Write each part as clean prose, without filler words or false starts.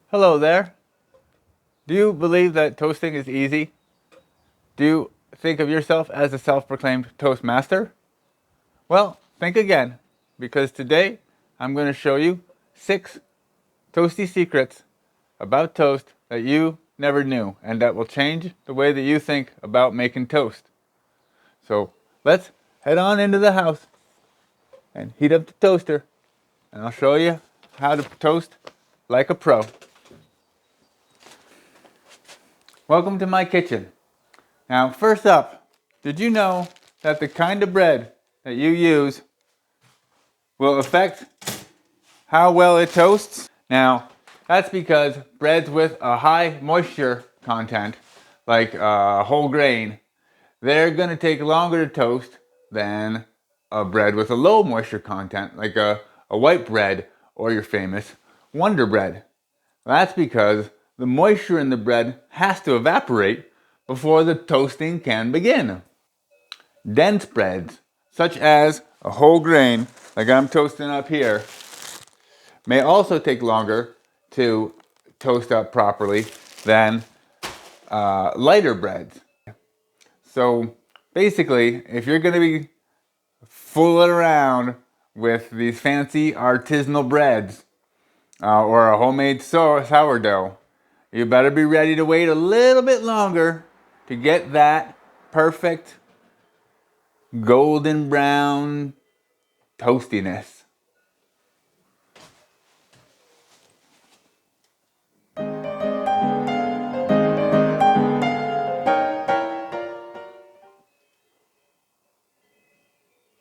Hello there. Do you believe that toasting is easy? Do you think of yourself as a self-proclaimed toast master? Well, think again, because today I'm going to show you 6 toasty secrets about toast that you never knew and that will change the way that you think about making toast. So let's head on into the house and heat up the toaster, and I'll show you how to toast like a pro. Welcome to my kitchen. Now, first up, did you know that the kind of bread that you use will affect how well it toasts? Now, that's because breads with a high moisture content, like whole grain, they're going to take longer to toast than a bread with a low moisture content, like a white bread or your famous Wonder Bread. That's because the moisture in the bread has to evaporate before the toasting can begin. Dense breads, such as a whole grain, like I'm toasting up here, may also take longer to toast up properly than lighter breads. So basically, if you're going to be fooling around with these fancy artisanal breads or a homemade sourdough, you better be ready to wait a little bit longer to get that perfect golden brown toastiness.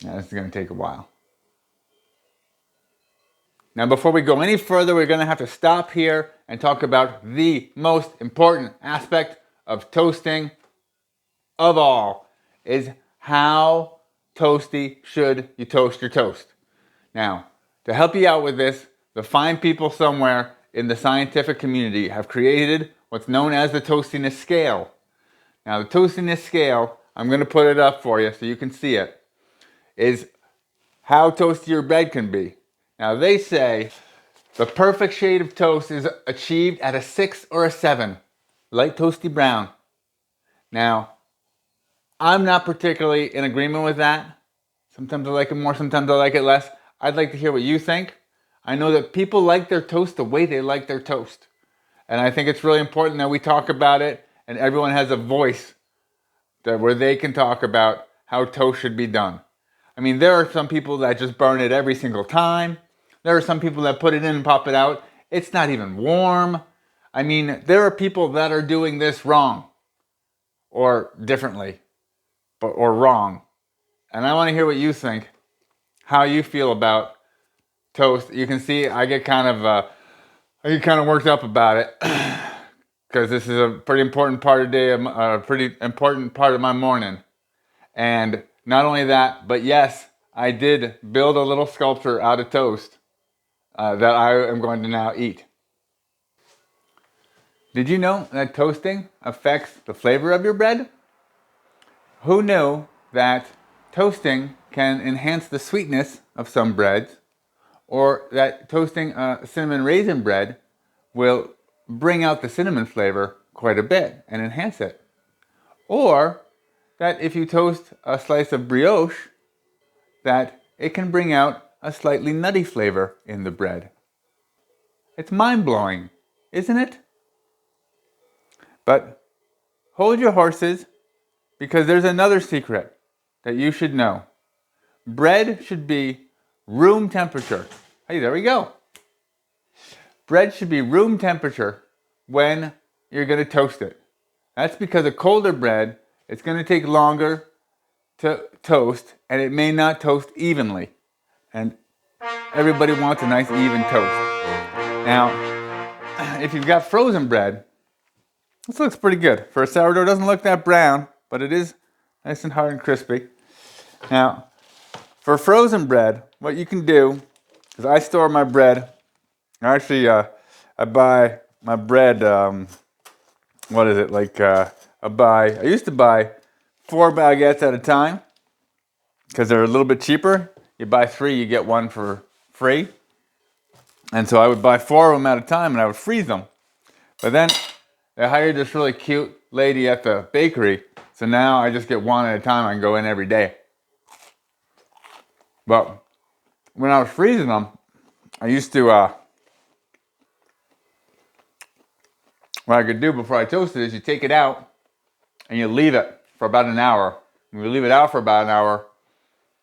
Now, this is going to take a while. Now, before we go any further, we're going to have to stop here and talk about the most important aspect of toasting of all, is how toasty should you toast your toast. Now, to help you out with this, the fine people somewhere in the scientific community have created what's known as the Toastiness Scale. Now, the Toastiness Scale, I'm going to put it up for you so you can see it, is how toasty your bread can be. Now, they say the perfect shade of toast is achieved at a 6 or a 7, light toasty brown. Now, I'm not particularly in agreement with that. Sometimes I like it more, sometimes I like it less. I'd like to hear what you think. I know that people like their toast the way they like their toast. And I think it's really important that we talk about it and everyone has a voice where they can talk about how toast should be done. I mean, there are some people that just burn it every single time. There are some people that put it in and pop it out. It's not even warm. I mean, there are people that are doing this wrong or differently or wrong. And I want to hear what you think, how you feel about toast. You can see I get kind of worked up about it because this is a pretty important part of the day, a pretty important part of my morning. And not only that, but yes, I did build a little sculpture out of toast that I am going to now eat. Did you know that toasting affects the flavor of your bread? Who knew that toasting can enhance the sweetness of some breads, or that toasting cinnamon raisin bread will bring out the cinnamon flavor quite a bit and enhance it? Or that if you toast a slice of brioche, that it can bring out a slightly nutty flavor in the bread. It's mind-blowing, isn't it? But hold your horses, because there's another secret that you should know. Bread should be room temperature. Hey, there we go. Bread should be room temperature when you're going to toast it. That's because a colder bread, it's going to take longer to toast, and it may not toast evenly. And everybody wants a nice even toast. Now, if you've got frozen bread, this looks pretty good. For a sourdough, it doesn't look that brown, but it is nice and hard and crispy. Now, for frozen bread, what you can do is I store my bread. Actually, I buy my bread, what is it, like I used to buy 4 baguettes at a time because they're a little bit cheaper. You buy 3, you get 1 for free. And so I would buy 4 of them at a time and I would freeze them. But then I hired this really cute lady at the bakery. So now I just get one at a time. I can go in every day. But when I was freezing them, I used to, what I could do before I toasted is you take it out and you leave it for about an hour. When you leave it out for about an hour,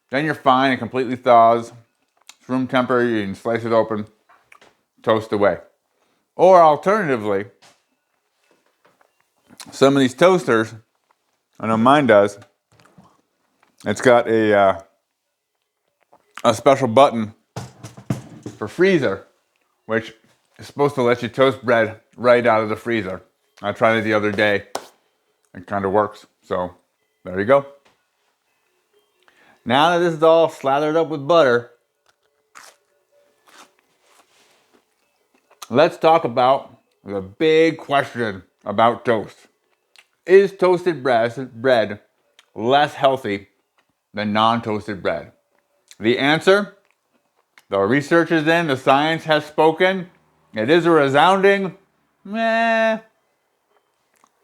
then you're fine. It completely thaws. It's room temperature. You can slice it open, toast away. Or alternatively, some of these toasters, I know mine does, it's got a special button for freezer, which is supposed to let you toast bread right out of the freezer. I tried it the other day. It kind of works. So there you go. Now that this is all slathered up with butter, let's talk about the big question about toast. Is toasted bread less healthy than non-toasted bread? The answer, the research is in, the science has spoken. It is a resounding meh.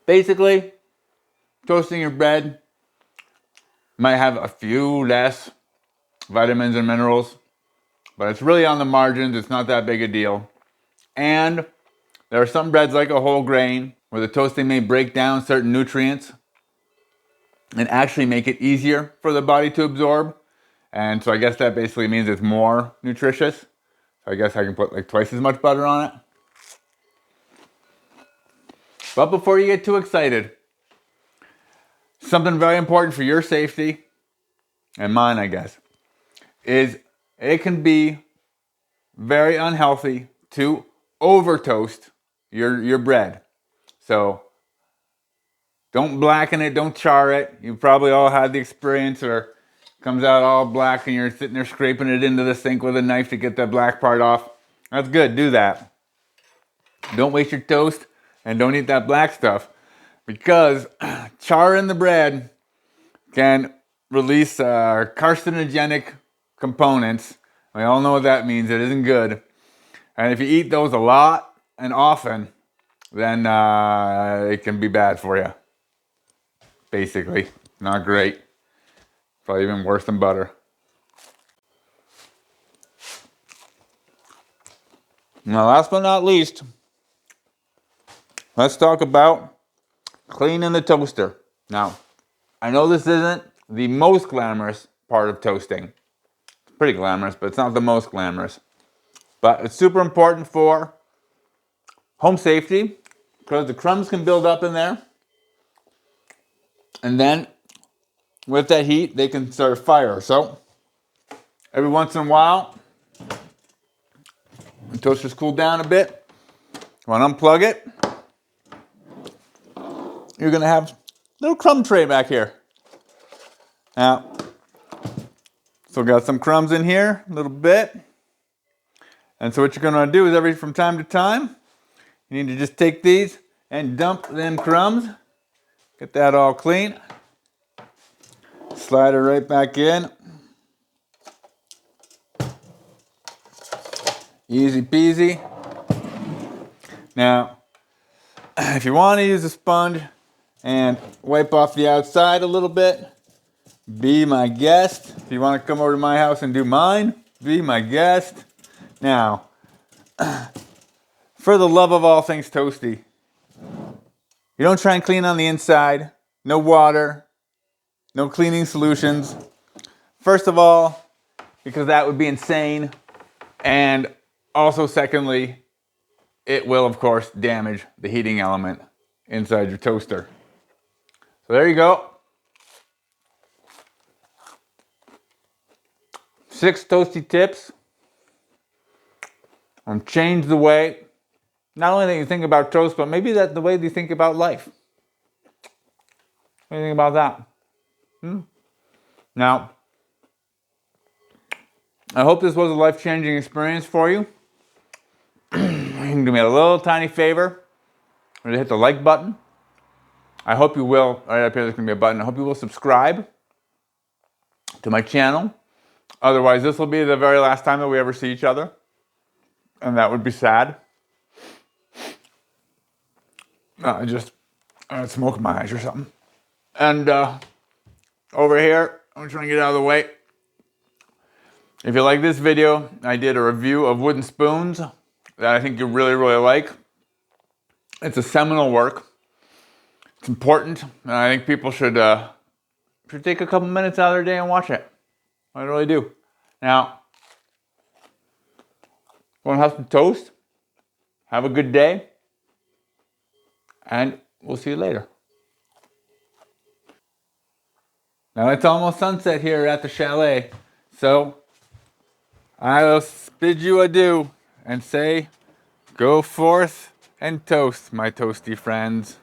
Basically, toasting your bread might have a few less vitamins and minerals, but it's really on the margins. It's not that big a deal. And there are some breads like a whole grain where the toasting may break down certain nutrients and actually make it easier for the body to absorb. And so I guess that basically means it's more nutritious. So I guess I can put like twice as much butter on it. But before you get too excited, something very important for your safety, and mine I guess, is it can be very unhealthy to over toast your bread. So don't blacken it, don't char it. You've probably all had the experience where it comes out all black and you're sitting there scraping it into the sink with a knife to get that black part off. That's good, do that. Don't waste your toast and don't eat that black stuff, because charring the bread can release carcinogenic components. We all know what that means. It isn't good. And if you eat those a lot and often, then it can be bad for you. Basically, not great. Probably even worse than butter. Now, last but not least, let's talk about cleaning the toaster. Now, I know this isn't the most glamorous part of toasting. It's pretty glamorous, but it's not the most glamorous. But it's super important for home safety because the crumbs can build up in there. And then with that heat, they can start a fire. So every once in a while, when toasters cool down a bit, you want to unplug it. You're going to have a little crumb tray back here. Now, so got some crumbs in here, a little bit. And so what you're going to do is from time to time, you need to just take these and dump them crumbs. Get that all clean. Slide it right back in. Easy peasy. Now, if you want to use a sponge and wipe off the outside a little bit, be my guest. If you want to come over to my house and do mine, be my guest. Now, for the love of all things toasty, you don't try and clean on the inside. No water. No cleaning solutions. First of all, because that would be insane. And also, secondly, it will, of course, damage the heating element inside your toaster. So there you go. 6 toasty tips on change the way, not only that you think about toast, but maybe that the way you think about life. What do you think about that? Now, I hope this was a life-changing experience for you. You can do me a little tiny favor. Hit the like button. I hope you will. Right up here, there's going to be a button. I hope you will subscribe to my channel. Otherwise, this will be the very last time that we ever see each other. And that would be sad. I just smoke in my eyes or something. And over here, I'm trying to get out of the way. If you like this video, I did a review of wooden spoons that I think you really, really like. It's a seminal work. It's important, and I think people should take a couple minutes out of their day and watch it. I really do. Now, want to have some toast? Have a good day, and we'll see you later. Now it's almost sunset here at the chalet, so I will bid you adieu and say, go forth and toast, my toasty friends.